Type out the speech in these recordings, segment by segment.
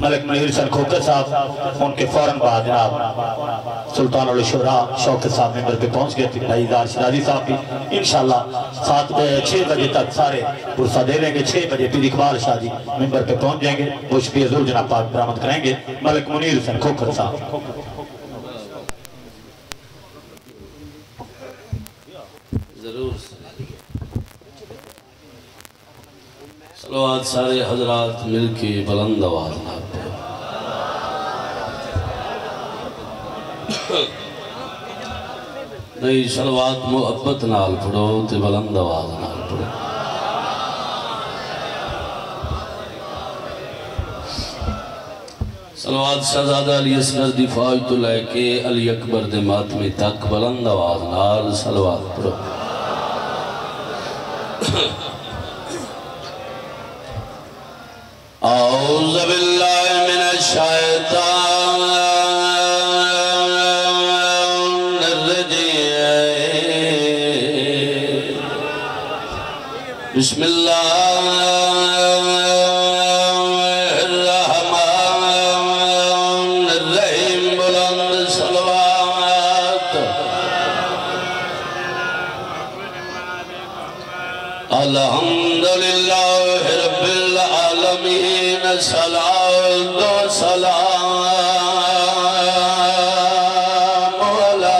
ملک منیر حسین کھوکر صاحب، ان کے فوراً بعد جناب سلطان الشورا شوکت صاحب ممبر پہ پہنچ گئے تھے، بھائی دار شرازی صاحب بھی انشاءاللہ 6 بجے تک سارے پرسہ دے لیں گے. 6 بجے پیر اقبال شاہ جی ممبر پہ پہنچ جائیں گے، وہ شفیع حضور جناب پاک برآمد کریں گے. ملک منیر حسین کھوکر صاحب. ضرور صلوات سارے حضرات مل کے بلند آواز نال نہیں صلوات محبت نال پڑھو تے بلند آواز نال پڑھو. صلوات شہزادہ علی اصغر دی فوج تو لے کے علی اکبر دے ماتمی تک بلند آواز نال صلوات پڑھو. اعوذ باللہ من الشیطان الرجیم بسم اللہ الرحمن الرحیم. بلند صلوات الحمدللہ رب العالمین. صلاة و سلام علی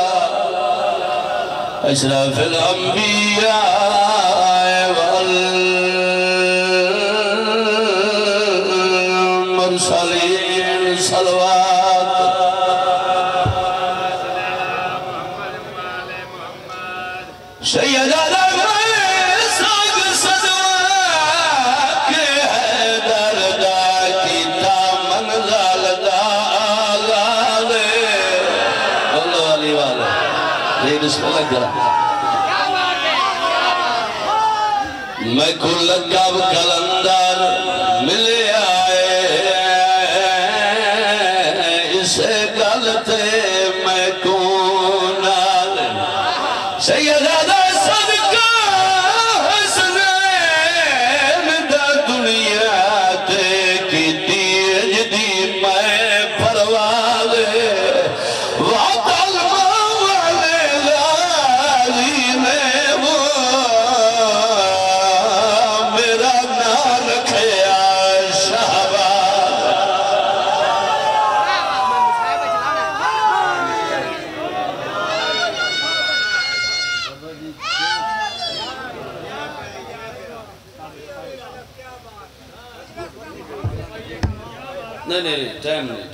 اشرف الانبیاء والمرسلین. صلوات سیدہ بسم اللہ کرا میں کو لگب کلندر ملے آئے اسے گلتے میں کو نال سیدہ صدقہ حسنین دا دنیا تے کی تیج دی میں پروالے نہیں ٹائم نہیں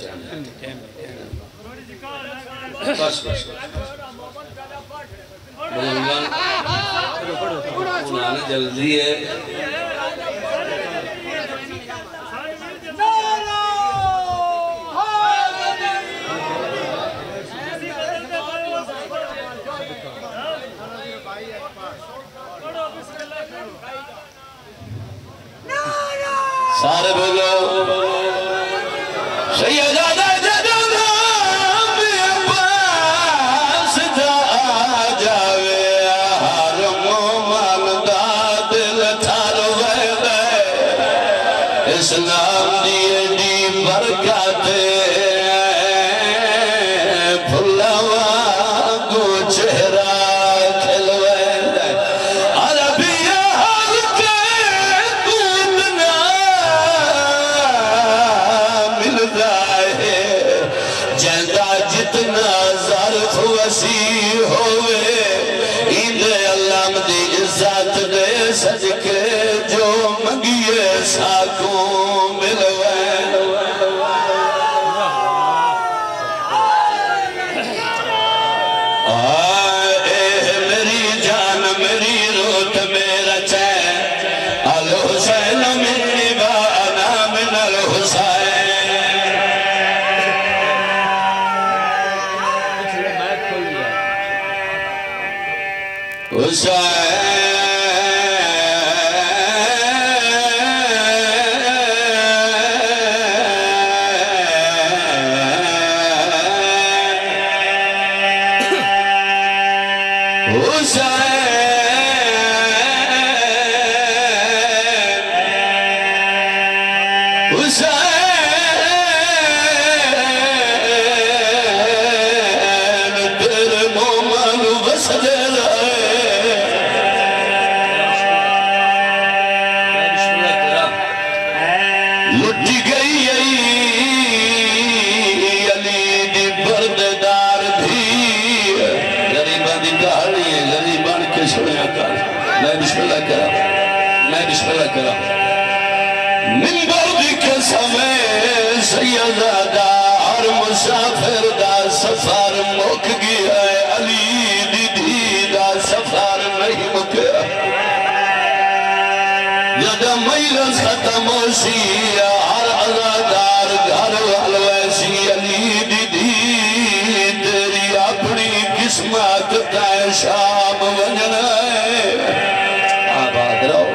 بس بلنگان انہاں نے جلدی ہے. سارے بولو سیدہ اسلام دیئے دی برکات پھلوا گو چہرہ کھلوے عربی حال کے دودنا مل جائے جہاں جتنا ظرف وسیع ہوئے عید اللہ دی عزت دے صدقے جو منگیے ساکوں ملوے. میری جان میری روح میرا چین الحسین منی وانا من الحسین. حسین حسین لٹ گئی علی دی برددار بھی غریباں دی کہانی ہے غریبان کے سنیا کر میں بسم اللہ کرا منبر دی قسم سیدہ ہر مسافر دا سفر مک گیا ہے علی دی دھی دا سفر نہیں مکیا جد مجلس ختم ہو سی ہر عزادار گھر والویسی علی دی دھی تیری اپنی قسمت کا شام ونجنا ہے آباد رہو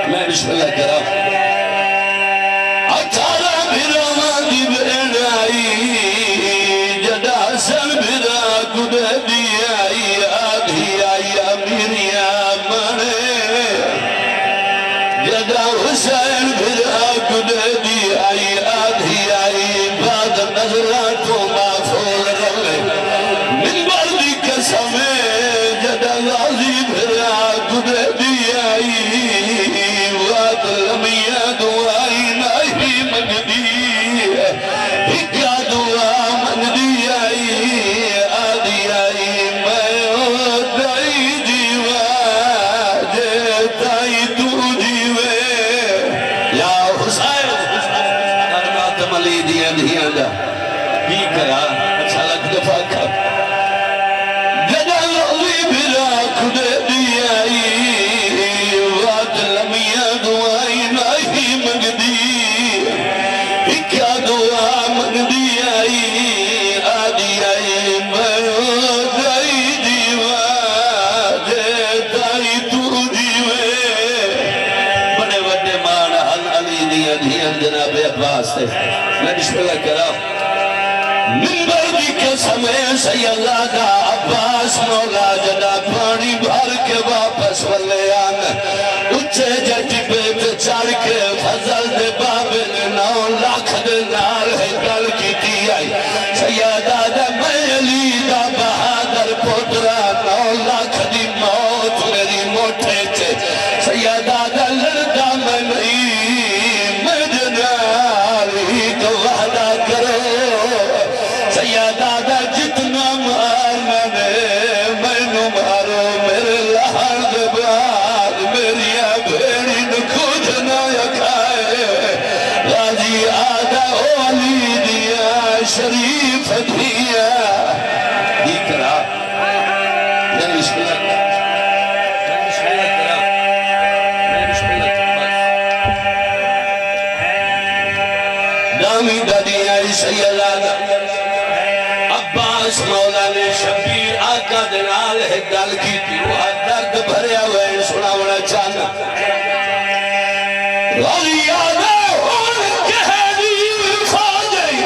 میں بسم اللہ کرا اچھارا بھیروں دی بین آئی جدا حسن بھیرا گدہ دی آئی آدھی آئی امیریا مانے جدا حسین بھیرا گدہ دی آئی آدھی آئی بعد نظراتوں معفول رہے منبر دی قسم جدا غازی بھیرا گدہ دی آئی وعد لمیہ دعائی نہیں مگدی ہکا دعا مگدی آئی آدھی آئی میں دائی جیوہ جیتائی تو جیوے یا حسین کرمات ملی دیا دیا دا بھی کرا اچھا لگ دفعہ کھا جدا لولی بھرا کھدے دیا آئی وعد لمیہ دعائی نہیں مگدی کیا دعا مگدی آئی آدھی آئی میں دائی جیوہ جیتائی تو جیوے بڑے بڑے مان حل علی دیا دیا جناب عباس سے میں بسم اللہ کرا منبر دی قسم سیدہ دا عباس مولا جدا پانی بھر کے واپس والے آن اچھے جٹی پہ چڑھ کے فضل دے بابل 9 لاکھ دے نار ہے گل کی دی آئی سیدہ دا میں علی دا بہادر پوترا 9 لاکھ دی موت میری موٹے تھے سیدہ دا لڑکا میں نہیں میں جنالی کو وعدہ کرو سیدہ دا جتنا مارنا میں نو مارو میرے لہر دے بعد میری بھیڑی نکھوج نہ یکھائے غازی آدھا علی دیا شریف دیا دیکھ رہا میں بسم اللہ دامی دادی آئی سیدہ عباس مولا نے شبیر آقا دنال ہے گل کی تھی وہ درد بھریا ہوئے سنا ہونا چاہنا غازی آدھا ہون کہنی فاجئی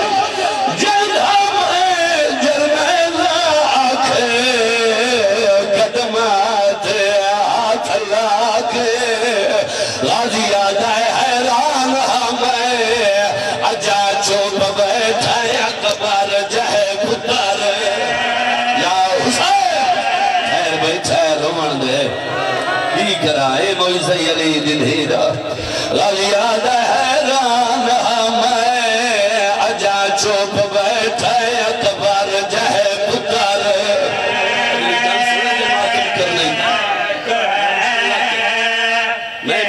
جدہ میں جرمیزہ آکھے قدمات ہاتھ اللہ کے غازی آدھا حیران ہمیں اجا چوب بیٹھا اکبر جہے پتر یا حسین خیر بیٹھا رومن دے بھی کرائے موزی علی دنہیرہ غازی آدھا حیران ہمیں اجا چوب بیٹھا اکبر جہے پتر میں